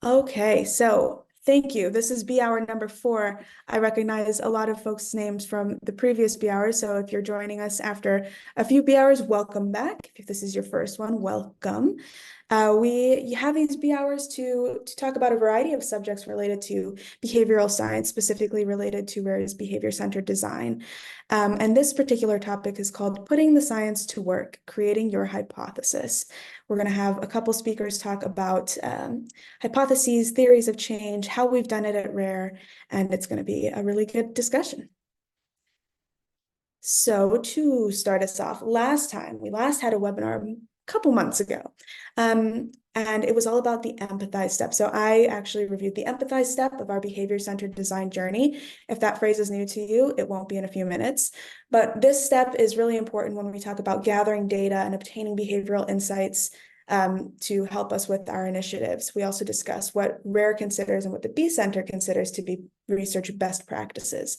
Okay, so thank you. This is B.Hour number 4. I recognize a lot of folks' names from the previous B.Hours, so if you're joining us after a few B.Hours, welcome back. If this is your first one, welcome. We have these B.Hours to talk about a variety of subjects related to behavioral science, specifically related to RARE's behavior-centered design. And this particular topic is called Putting the Science to Work, Creating Your Hypothesis. We're going to have a couple speakers talk about hypotheses, theories of change, how we've done it at RARE, and it's going to be a really good discussion. So to start us off, we last had a webinar a couple months ago, and it was all about the empathize step. So I actually reviewed the empathize step of our behavior-centered design journey. If that phrase is new to you, it won't be in a few minutes. But this step is really important when we talk about gathering data and obtaining behavioral insights to help us with our initiatives. We also discuss what RARE considers and what the B Center considers to be research best practices.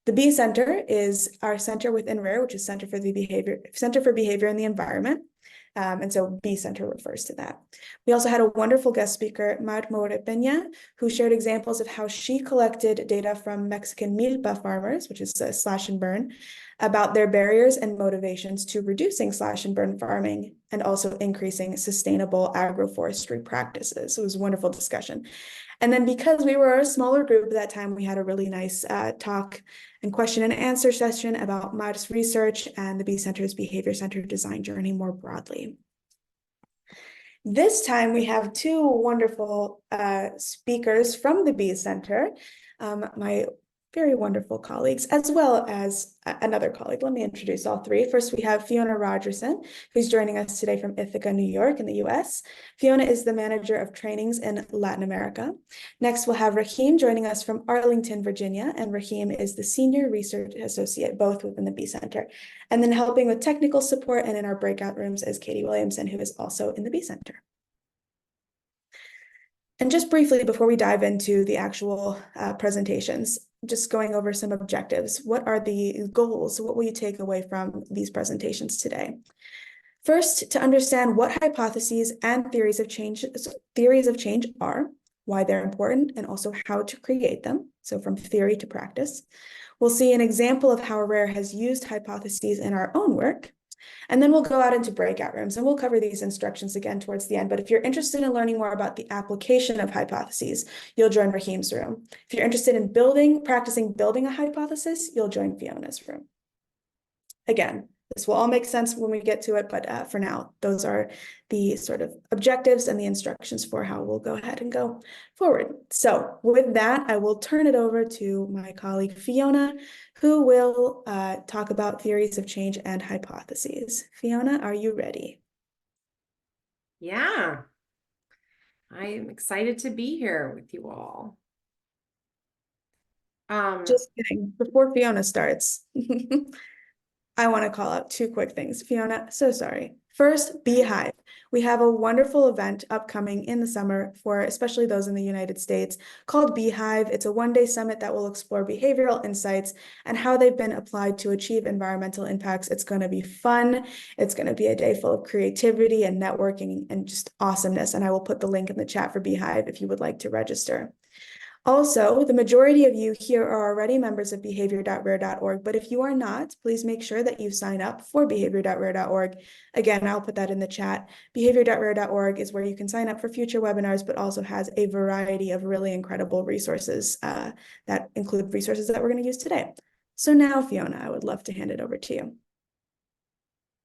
The B Center is our center within RARE, which is Center for Behavior and the Environment. And so B Center refers to that. We also had a wonderful guest speaker, Mar Peña, who shared examples of how she collected data from Mexican milpa farmers, which is slash and burn, about their barriers and motivations to reducing slash and burn farming and also increasing sustainable agroforestry practices. So it was a wonderful discussion. And then because we were a smaller group at that time, we had a really nice talk and question and answer session about Mar's research and the B Center's behavior-centered design journey more broadly. This time we have two wonderful speakers from the B Center, my very wonderful colleagues, as well as another colleague. Let me introduce all three. First, we have Fiona Rogerson, who's joining us today from Ithaca, New York in the US. Fiona is the manager of trainings in Latin America. Next, we'll have Rahim joining us from Arlington, Virginia, and Rahim is the senior research associate, both within the B Center. And then helping with technical support and in our breakout rooms is Katie Williamson, who is also in the B Center. And just briefly, before we dive into the actual presentations, just going over some objectives. What are the goals? What will you take away from these presentations today? First, to understand what hypotheses and theories of change are, why they're important, and also how to create them. So from theory to practice. We'll see an example of how RARE has used hypotheses in our own work. And then we'll go out into breakout rooms and we'll cover these instructions again towards the end. But if you're interested in learning more about the application of hypotheses, you'll join Rahim's room. If you're interested in practicing building a hypothesis, you'll join Fiona's room. Again, this will all make sense when we get to it, but for now, those are the sort of objectives and the instructions for how we'll go ahead and go forward. So with that, I will turn it over to my colleague Fiona, who will talk about theories of change and hypotheses. Fiona, are you ready? Yeah, I am excited to be here with you all. Just kidding. Before Fiona starts, I want to call out two quick things. Fiona, so sorry. First, Beehive. We have a wonderful event upcoming in the summer for especially those in the United States called Beehive. It's a one-day summit that will explore behavioral insights and how they've been applied to achieve environmental impacts. It's going to be fun. It's going to be a day full of creativity and networking and just awesomeness. And I will put the link in the chat for Beehive if you would like to register. Also, the majority of you here are already members of behavior.rare.org, but if you are not, please make sure that you sign up for behavior.rare.org. Again, I'll put that in the chat. Behavior.rare.org is where you can sign up for future webinars, but also has a variety of really incredible resources that include resources that we're going to use today. So now, Fiona, I would love to hand it over to you.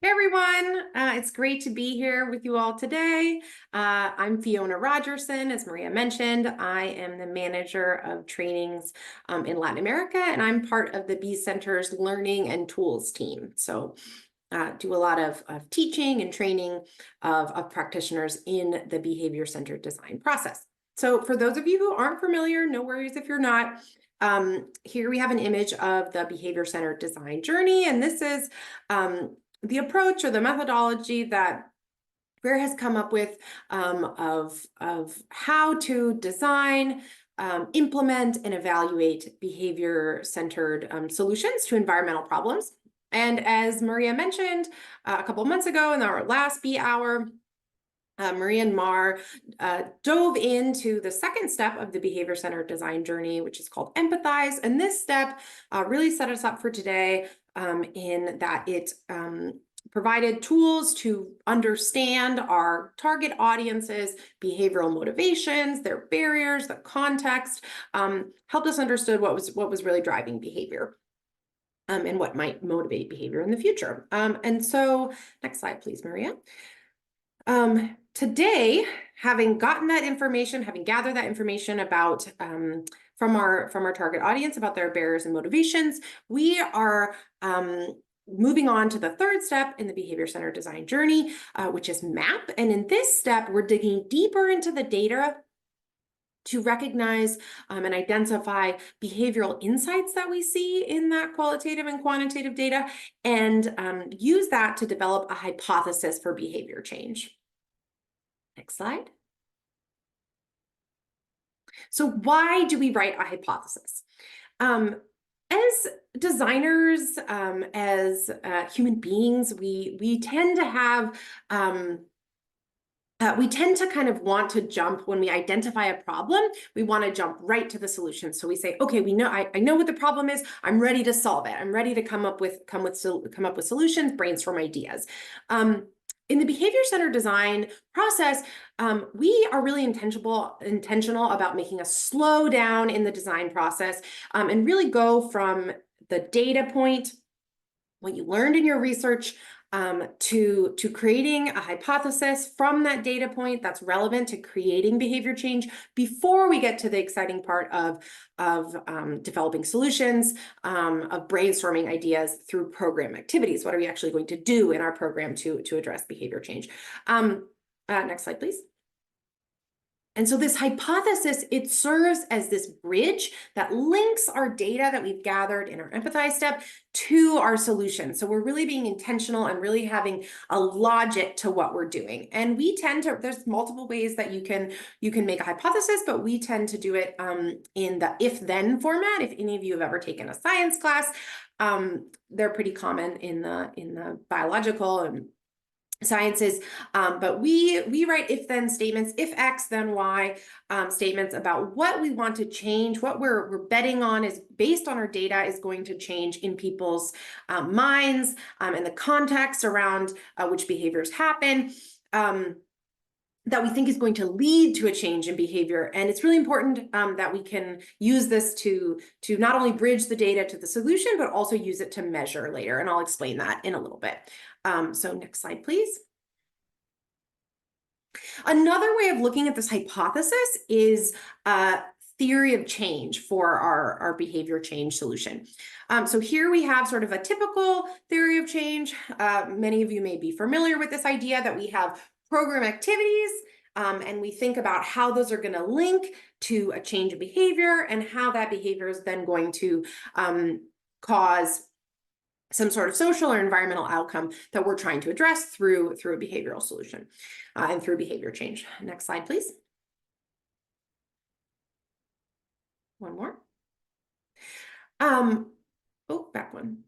Hey everyone, it's great to be here with you all today. I'm Fiona Rogerson, as Maria mentioned. I am the manager of trainings in Latin America, and I'm part of the B Center's Learning and Tools team. So do a lot of teaching and training of practitioners in the behavior-centered design process. So for those of you who aren't familiar, no worries if you're not. Here we have an image of the behavior-centered design journey, and this is the approach or the methodology that RARE has come up with of how to design, implement, and evaluate behavior-centered solutions to environmental problems. And as Maria mentioned a couple of months ago in our last BE.Hour, Maria and Mar dove into the second step of the behavior-centered design journey, which is called empathize. And this step really set us up for today in that it provided tools to understand our target audience's behavioral motivations, their barriers, the context, helped us understand what was really driving behavior. And what might motivate behavior in the future. And so, next slide, please, Maria. Today, having gotten that information, having gathered that information about from our target audience about their barriers and motivations, we are moving on to the third step in the behavior-centered design journey, which is map. And in this step, we're digging deeper into the data to recognize and identify behavioral insights that we see in that qualitative and quantitative data, and use that to develop a hypothesis for behavior change. Next slide. So why do we write a hypothesis? As designers, as human beings, we tend to have we tend to kind of want to jump when we identify a problem. We want to jump right to the solution. So we say, okay, I know what the problem is. I'm ready to solve it. I'm ready to come up with solutions, brainstorm ideas. In the behavior-centered design process, we are really intentional about making a slow down in the design process and really go from the data point, what you learned in your research, to creating a hypothesis from that data point that's relevant to creating behavior change before we get to the exciting part of developing solutions, of brainstorming ideas through program activities. What are we actually going to do in our program to address behavior change? Next slide, please. And so this hypothesis, it serves as this bridge that links our data that we've gathered in our empathize step to our solution. So we're really being intentional and really having a logic to what we're doing. And we tend to, there's multiple ways that you can make a hypothesis, but we tend to do it in the if-then format. If any of you have ever taken a science class, they're pretty common in the biological and sciences, but we write if-then statements, if X, then Y statements about what we want to change, what we're betting on is based on our data is going to change in people's minds and the context around which behaviors happen. That we think is going to lead to a change in behavior. And it's really important that we can use this to not only bridge the data to the solution, but also use it to measure later. And I'll explain that in a little bit. So next slide, please. Another way of looking at this hypothesis is theory of change for our behavior change solution. So here we have sort of a typical theory of change. Many of you may be familiar with this idea that we have program activities, and we think about how those are going to link to a change in behavior and how that behavior is then going to cause some sort of social or environmental outcome that we're trying to address through a behavioral solution and through behavior change. Next slide, please. One more. Oh, back one.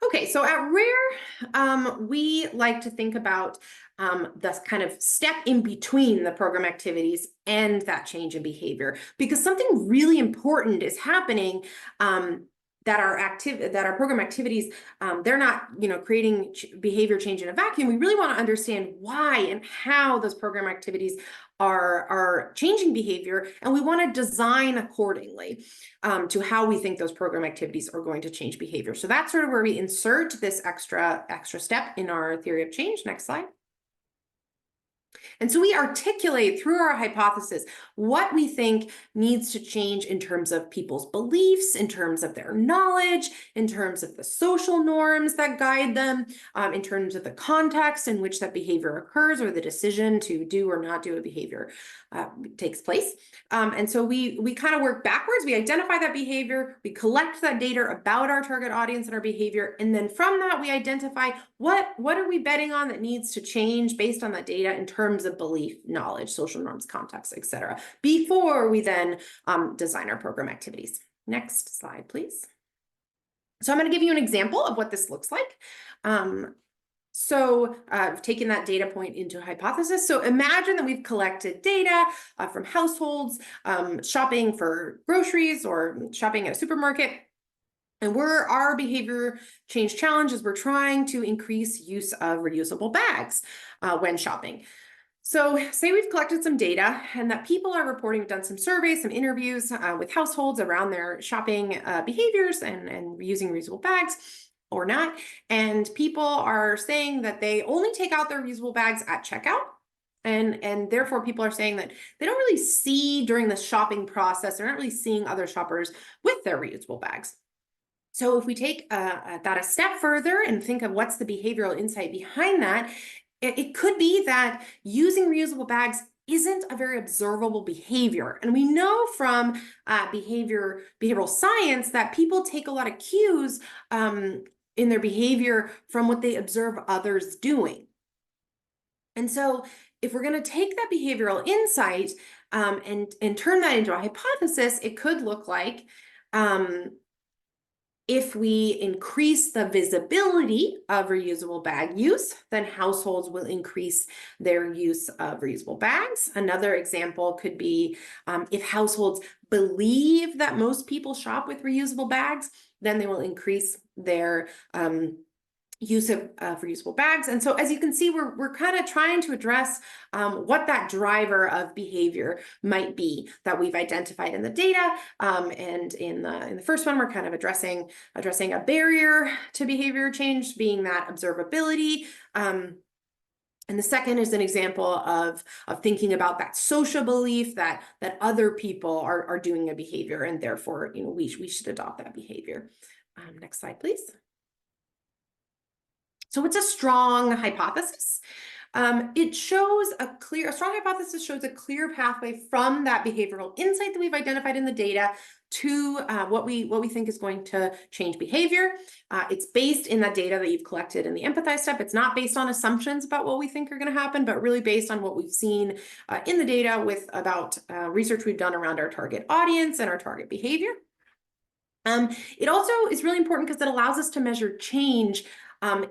Okay, so at RARE, we like to think about the kind of step in between the program activities and that change in behavior, because something really important is happening that our program activities, they're not, creating behavior change in a vacuum. We really want to understand why and how those program activities are changing behavior, and we want to design accordingly to how we think those program activities are going to change behavior. So that's sort of where we insert this extra step in our theory of change. Next slide. And so we articulate through our hypothesis what we think needs to change in terms of people's beliefs, in terms of their knowledge, in terms of the social norms that guide them, in terms of the context in which that behavior occurs or the decision to do or not do a behavior takes place. And so we kind of work backwards. We identify that behavior, we collect that data about our target audience and our behavior, and then from that we identify what are we betting on that needs to change based on that data in terms of belief, knowledge, social norms, context, etc., before we then design our program activities. Next slide, please. So I'm going to give you an example of what this looks like. So taking that data point into a hypothesis. So imagine that we've collected data from households shopping for groceries or shopping at a supermarket. And our behavior change challenge is we're trying to increase use of reusable bags when shopping. So say we've collected some data and that people are reporting, we've done some surveys, some interviews with households around their shopping behaviors and using reusable bags or not. And people are saying that they only take out their reusable bags at checkout. And therefore people are saying that they don't really see during the shopping process, they're not really seeing other shoppers with their reusable bags. So if we take that a step further and think of what's the behavioral insight behind that, it could be that using reusable bags isn't a very observable behavior. And we know from behavioral science that people take a lot of cues in their behavior from what they observe others doing. And so if we're going to take that behavioral insight and turn that into a hypothesis, it could look like if we increase the visibility of reusable bag use, then households will increase their use of reusable bags. Another example could be if households believe that most people shop with reusable bags, then they will increase their use of reusable bags. And so as you can see, we're kind of trying to address what that driver of behavior might be that we've identified in the data. And in the first one, we're kind of addressing a barrier to behavior change, being that observability. And the second is an example of thinking about that social belief that other people are doing a behavior, and therefore, we should adopt that behavior. Next slide, please. So it's a strong hypothesis. It shows a strong hypothesis shows a clear pathway from that behavioral insight that we've identified in the data to what we think is going to change behavior. It's based in that data that you've collected in the empathize step. It's not based on assumptions about what we think are going to happen, but really based on what we've seen in the data about research we've done around our target audience and our target behavior. It also is really important because it allows us to measure change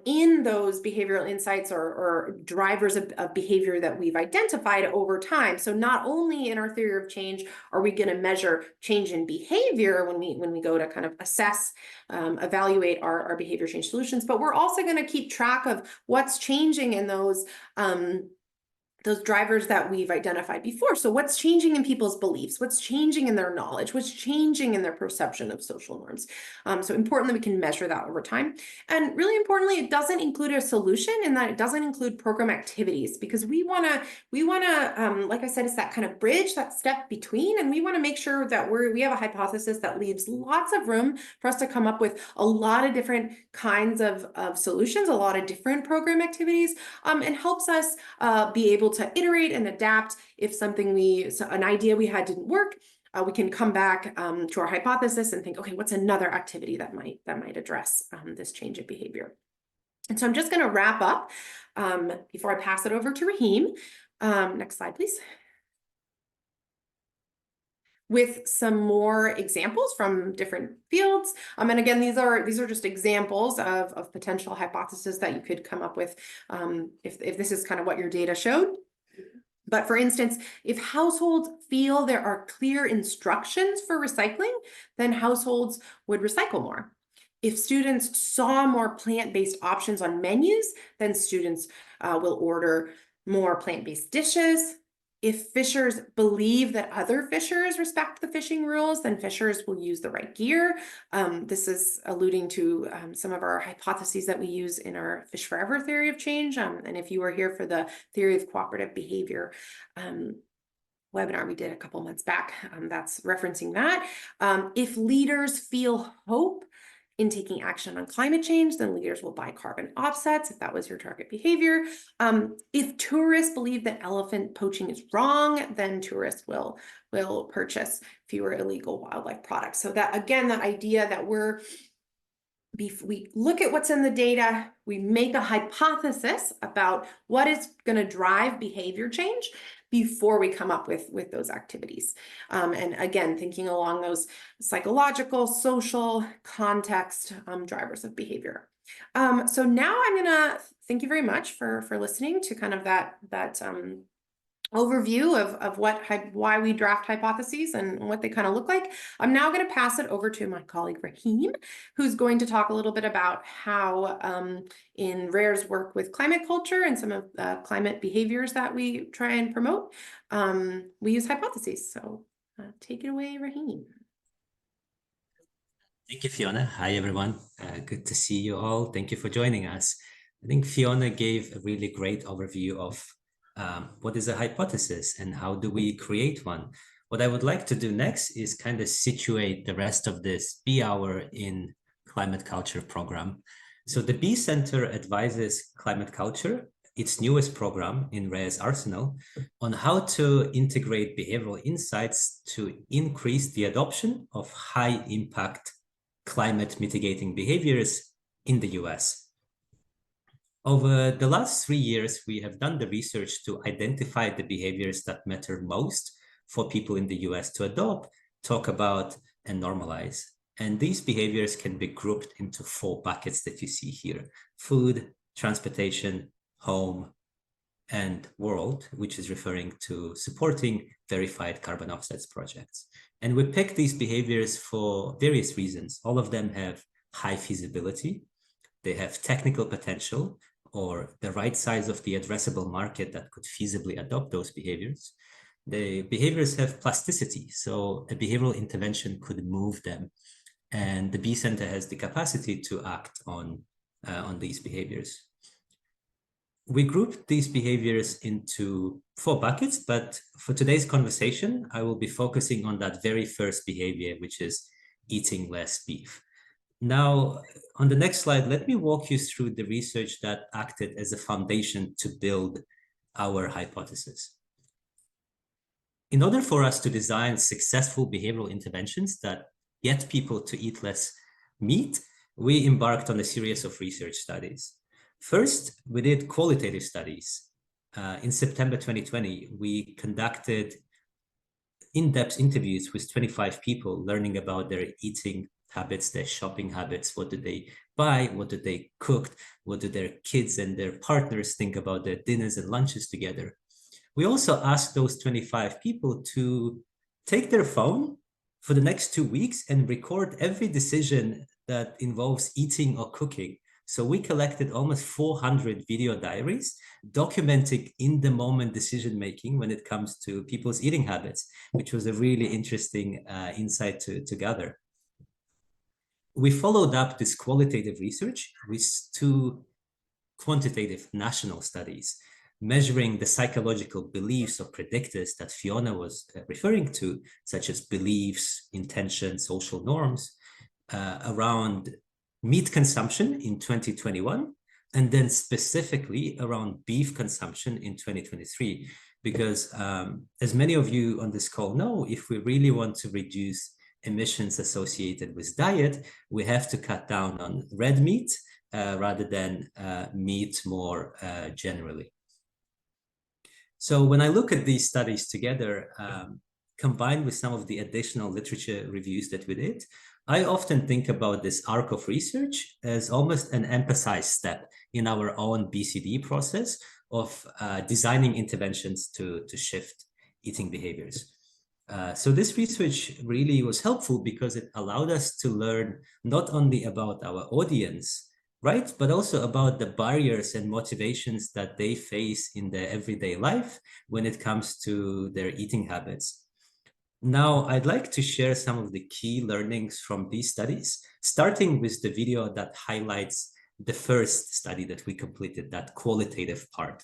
in those behavioral insights or drivers of behavior that we've identified over time. So not only in our theory of change are we going to measure change in behavior when we go to kind of assess, evaluate our behavior change solutions, but we're also going to keep track of what's changing in those drivers that we've identified before. So what's changing in people's beliefs? What's changing in their knowledge? What's changing in their perception of social norms? So important that we can measure that over time. And really importantly, it doesn't include a solution in that it doesn't include program activities, because we want to, like I said, it's that kind of bridge, that step between, and we want to make sure that we have a hypothesis that leaves lots of room for us to come up with a lot of different kinds of solutions, a lot of different program activities, and helps us be able to iterate and adapt if an idea we had didn't work. We can come back to our hypothesis and think, okay, what's another activity that might address this change of behavior? And so I'm just going to wrap up before I pass it over to Raheem. Next slide, please. With some more examples from different fields. And again, these are just examples of potential hypotheses that you could come up with if this is kind of what your data showed. But for instance, if households feel there are clear instructions for recycling, then households would recycle more. If students saw more plant-based options on menus, then students will order more plant-based dishes. If fishers believe that other fishers respect the fishing rules, then fishers will use the right gear. This is alluding to some of our hypotheses that we use in our Fish Forever theory of change. And if you were here for the theory of cooperative behavior webinar we did a couple months back, that's referencing that. If leaders feel hope in taking action on climate change, then leaders will buy carbon offsets if that was your target behavior. If tourists believe that elephant poaching is wrong, then tourists will purchase fewer illegal wildlife products. So that, again, that idea that we look at what's in the data, we make a hypothesis about what is going to drive behavior change before we come up with those activities. And again, thinking along those psychological, social, context drivers of behavior. So now I'm gonna thank you very much for listening to kind of that overview of why we draft hypotheses and what they kind of look like. I'm now going to pass it over to my colleague Rahim, who's going to talk a little bit about how in RARE's work with climate culture and some of the climate behaviors that we try and promote, we use hypotheses. So take it away, Rahim. Thank you, Fiona. Hi, everyone. Good to see you all. Thank you for joining us. I think Fiona gave a really great overview of what is a hypothesis and how do we create one. What I would like to do next is kind of situate the rest of this BE.Hour in climate culture program. So the B Center advises climate culture, its newest program in RARE's arsenal, on how to integrate behavioral insights to increase the adoption of high impact climate mitigating behaviors in the US. Over the last 3 years, we have done the research to identify the behaviors that matter most for people in the US to adopt, talk about, and normalize. And these behaviors can be grouped into 4 buckets that you see here: food, transportation, home, and world, which is referring to supporting verified carbon offsets projects. And we pick these behaviors for various reasons. All of them have high feasibility. They have technical potential, or the right size of the addressable market that could feasibly adopt those behaviors. The behaviors have plasticity, so a behavioral intervention could move them. And the B Center has the capacity to act on these behaviors. We grouped these behaviors into 4 buckets, but for today's conversation, I will be focusing on that very first behavior, which is eating less beef. Now, on the next slide, let me walk you through the research that acted as a foundation to build our hypothesis. In order for us to design successful behavioral interventions that get people to eat less meat, we embarked on a series of research studies. First, we did qualitative studies. In September 2020, we conducted in-depth interviews with 25 people, learning about their eating habits, their shopping habits, what do they buy, what do they cook, what do their kids and their partners think about their dinners and lunches together. We also asked those 25 people to take their phone for the next 2 weeks and record every decision that involves eating or cooking. So we collected almost 400 video diaries documenting in-the-moment decision-making when it comes to people's eating habits, which was a really interesting insight to gather. We followed up this qualitative research with 2 quantitative national studies measuring the psychological beliefs or predictors that Fiona was referring to, such as beliefs, intention, social norms, around meat consumption in 2021, and then specifically around beef consumption in 2023. Because as many of you on this call know, if we really want to reduce emissions associated with diet, we have to cut down on red meat rather than meat more generally. So when I look at these studies together, combined with some of the additional literature reviews that we did, I often think about this arc of research as almost an emphasized step in our own BCD process of designing interventions to shift eating behaviors. So this research really was helpful because it allowed us to learn not only about our audience, right, but also about the barriers and motivations that they face in their everyday life when it comes to their eating habits. Now, I'd like to share some of the key learnings from these studies, starting with the video that highlights the first study that we completed, that qualitative part.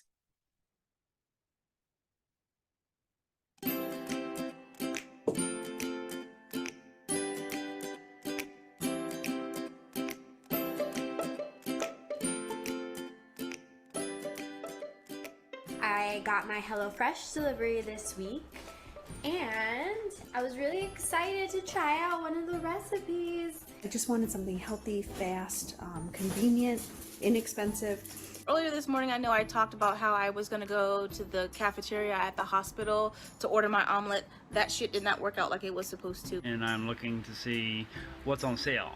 I got my HelloFresh delivery this week, and I was really excited to try out one of the recipes. I just wanted something healthy, fast, convenient, inexpensive. Earlier this morning, I know I talked about how I was gonna go to the cafeteria at the hospital to order my omelet. That shit did not work out like it was supposed to. And I'm looking to see what's on sale.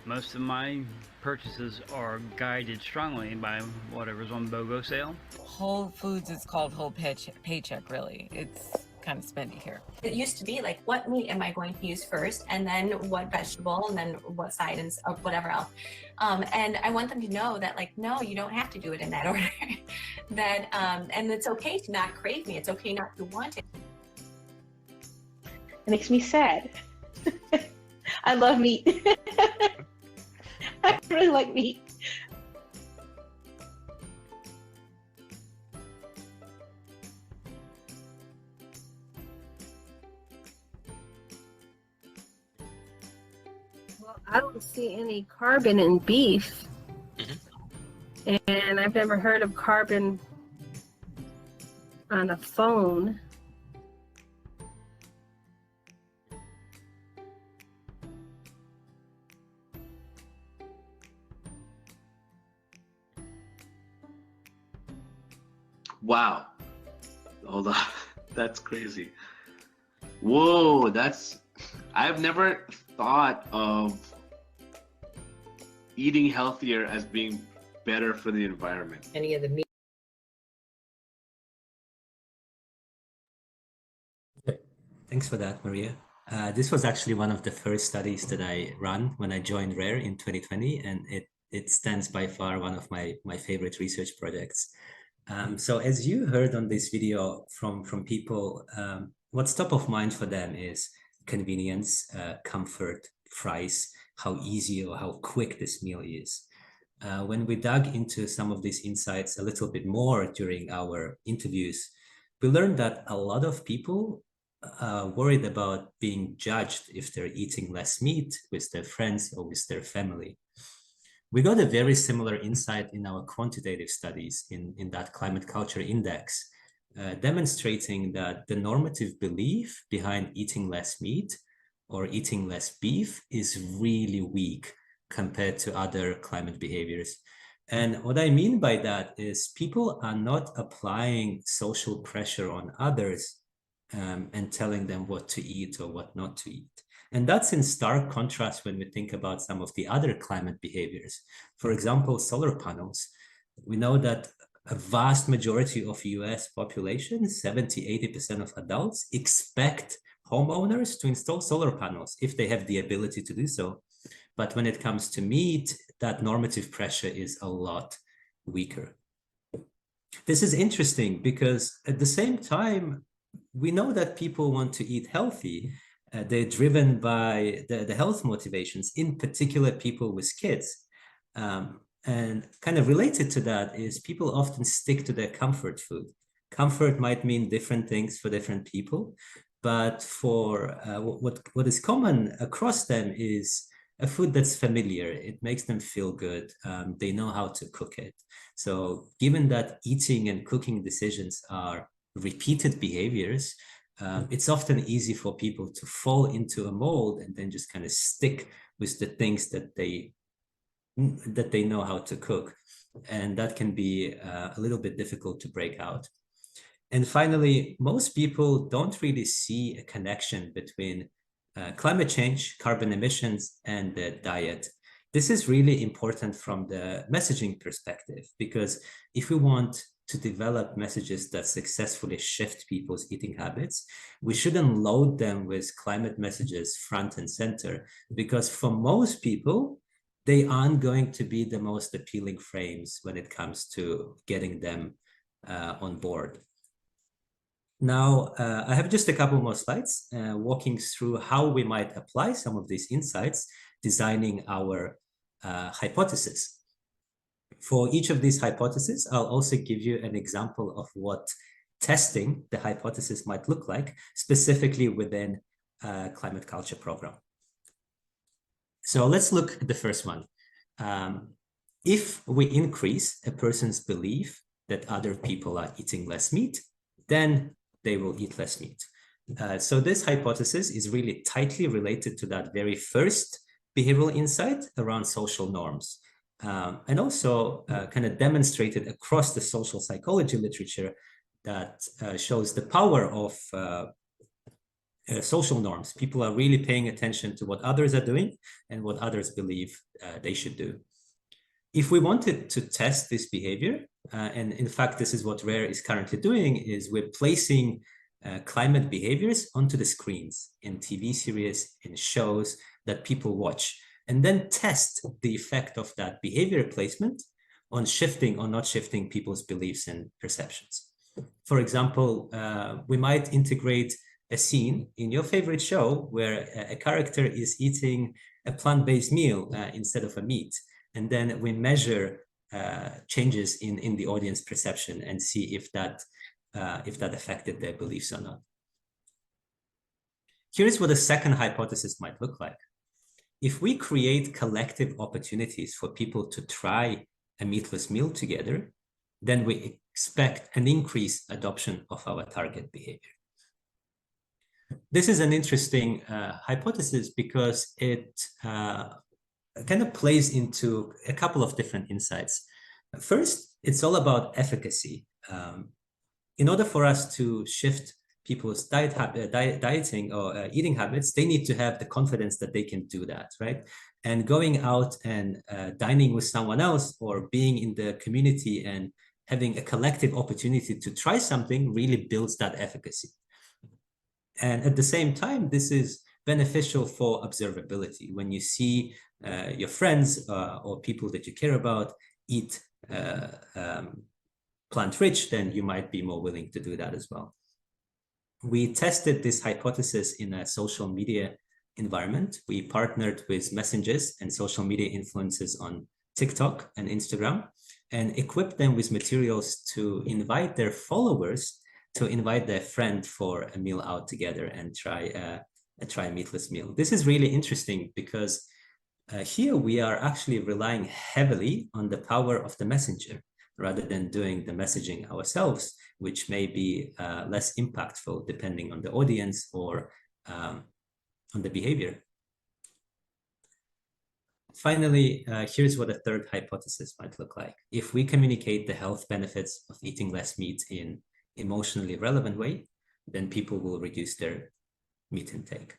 Most of my purchases are guided strongly by whatever's on BOGO sale. Whole Foods is called Whole Paycheck, really. It's kind of spendy here. It used to be like, what meat am I going to use first, and then what vegetable, and then what side, and whatever else. And I want them to know that, like, no, you don't have to do it in that order. That and it's okay to not crave meat. It's okay not to want it. It makes me sad. I love meat. I really like meat. Well, I don't see any carbon in beef. And I've never heard of carbon on a phone. Wow. Hold on. That's crazy. Whoa, I've never thought of eating healthier as being better for the environment. Any of the meat. Thanks for that, Maria. This was actually one of the first studies that I ran when I joined RARE in 2020, and it stands by far one of my favorite research projects. So as you heard on this video from people, what's top of mind for them is convenience, comfort, price, how easy or how quick this meal is. When we dug into some of these insights a little bit more during our interviews, we learned that a lot of people are worried about being judged if they're eating less meat with their friends or with their family. We got a very similar insight in our quantitative studies in that climate culture index, demonstrating that the normative belief behind eating less meat or eating less beef is really weak compared to other climate behaviors. And what I mean by that is people are not applying social pressure on others and telling them what to eat or what not to eat. And that's in stark contrast when we think about some of the other climate behaviors. For example, solar panels. We know that a vast majority of US population, 70–80% of adults, expect homeowners to install solar panels if they have the ability to do so. But when it comes to meat, that normative pressure is a lot weaker. This is interesting because at the same time, we know that people want to eat healthy. They're driven by the health motivations, in particular people with kids. And kind of related to that is people often stick to their comfort food. Comfort might mean different things for different people, but for what is common across them is a food that's familiar. It makes them feel good. They know how to cook it. So given that eating and cooking decisions are repeated behaviors, it's often easy for people to fall into a mold and then just kind of stick with the things that they know how to cook. And that can be a little bit difficult to break out. And finally, most people don't really see a connection between climate change, carbon emissions, and the diet. This is really important from the messaging perspective, because if we want to develop messages that successfully shift people's eating habits, we shouldn't load them with climate messages front and center, because for most people, they aren't going to be the most appealing frames when it comes to getting them on board. Now, I have just a couple more slides walking through how we might apply some of these insights, designing our hypothesis. For each of these hypotheses, I'll also give you an example of what testing the hypothesis might look like, specifically within a climate culture program. So let's look at the first one. If we increase a person's belief that other people are eating less meat, then they will eat less meat. So this hypothesis is really tightly related to that very first behavioral insight around social norms. And also kind of demonstrated across the social psychology literature that shows the power of social norms. People are really paying attention to what others are doing and what others believe they should do. If we wanted to test this behavior, and in fact, this is what Rare is currently doing, is we're placing climate behaviors onto the screens in TV series, in shows that people watch, and then test the effect of that behavior placement on shifting or not shifting people's beliefs and perceptions. For example, we might integrate a scene in your favorite show where a character is eating a plant-based meal instead of a meat. And then we measure changes in the audience perception and see if that affected their beliefs or not. Here's what a second hypothesis might look like. If we create collective opportunities for people to try a meatless meal together, then we expect an increased adoption of our target behavior. This is an interesting hypothesis because it kind of plays into a couple of different insights. First, it's all about efficacy. In order for us to shift people's dieting or eating habits, they need to have the confidence that they can do that, right? And going out and dining with someone else or being in the community and having a collective opportunity to try something really builds that efficacy. And at the same time, this is beneficial for observability. When you see your friends or people that you care about eat plant-rich, then you might be more willing to do that as well. We tested this hypothesis in a social media environment. We partnered with messengers and social media influencers on TikTok and Instagram and equipped them with materials to invite their followers to invite their friend for a meal out together and try a meatless meal. This is really interesting because here we are actually relying heavily on the power of the messenger rather than doing the messaging ourselves, which may be less impactful depending on the audience or on the behavior. Finally, here's what a third hypothesis might look like. If we communicate the health benefits of eating less meat in emotionally relevant way, then people will reduce their meat intake.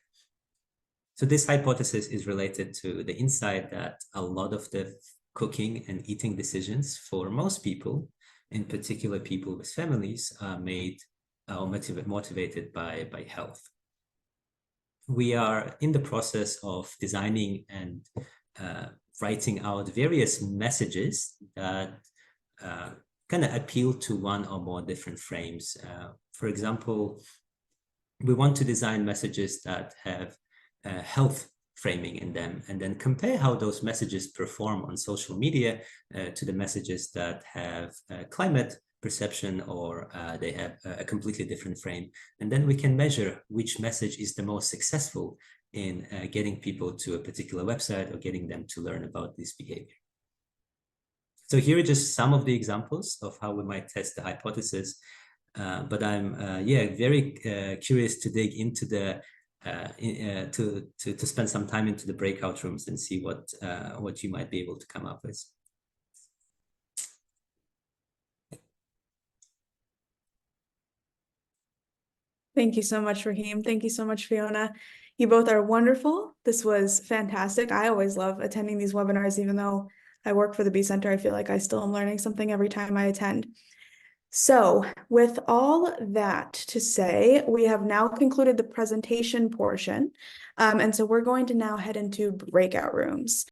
So this hypothesis is related to the insight that a lot of the cooking and eating decisions for most people, in particular people with families, are made or motivated by health. We are in the process of designing and writing out various messages that kind of appeal to one or more different frames. For example, we want to design messages that have health framing in them and then compare how those messages perform on social media to the messages that have climate perception or they have a completely different frame. And then we can measure which message is the most successful in getting people to a particular website or getting them to learn about this behavior. So here are just some of the examples of how we might test the hypothesis. But I'm very curious to dig into the to spend some time into the breakout rooms and see what you might be able to come up with. Thank you so much, Raheem. Thank you so much, Fiona. You both are wonderful. This was fantastic. I always love attending these webinars, even though I work for the Bee Center. I feel like I still am learning something every time I attend. So with all that to say, we have now concluded the presentation portion. And so we're going to now head into breakout rooms.